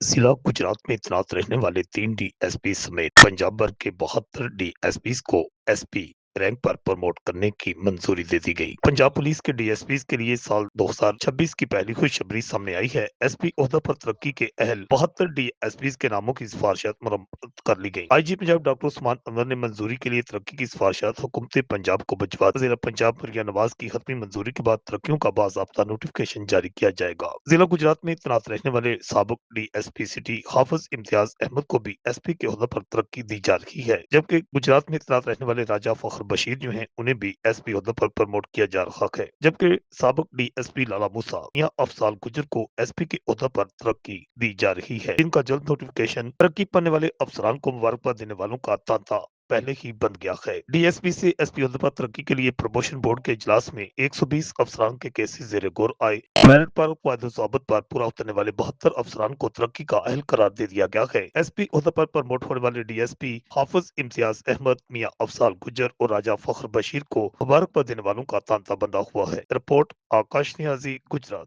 जिला गुजरात में तैनात रहने वाले 3 डीएसपी समेत पंजाब भर के 72 डीएसपी को एसपी रैंक पर प्रमोट करने की मंजूरी दे दी गई। पंजाब पुलिस के डीएसपी के लिए साल 2026 की पहली खुशखबरी सामने आई है। एसपी ओहदा पर तरक्की के अहल 72 डीएसपी के नामों की सिफारिशात मुरम्मत कर ली गई। आईजी पंजाब डॉक्टर उस्मान अनवर ने मंजूरी के लिए तरक्की की सिफारिशात हुकूमत पंजाब को भिजवा दी। जिला पंजाब मरिया नवाज की हतमी मंजूरी के बाद तरक्कियों का बाज़ाब्ता नोटिफिकेशन जारी किया जाएगा। जिला गुजरात में तैनात रहने वाले साबिक डीएसपी सिटी हाफिज इम्तियाज अहमद को भी एसपी के ओहदे पर तरक्की दी जा रही है, जबकि गुजरात में तैनात रहने वाले राजा फखर बशीर जो हैं उन्हें भी एसपी ओहदे पर प्रमोट किया जा रहा है, जबकि साबिक डीएसपी लाला मूसा या अफसाल गुजर को एसपी के ओहदे पर तरक्की दी जा रही है। इनका जल्द नोटिफिकेशन तरक्की पाने वाले अफसरान को मुबारकबाद देने वालों का तांता पहले ही बन गया है। डीएसपी से एसपी ओहदे पर तरक्की के लिए प्रमोशन बोर्ड के इजलास में 120 अफसरान के केसेस जेर गौर आए। मेरिट पर वायदे ज़ाबत पर पूरा उतरने वाले 72 अफसरान को तरक्की का अहल करार दे दिया गया है। एसपी ओहदे पर प्रमोट होने वाले डीएसपी हाफिज इम्तियाज अहमद, मियां अफसाल गुजर और राजा फखर बशीर को मुबारकबाद देने वालों का तांता बंधा हुआ है। रिपोर्ट आकाश नियाजी, गुजरात।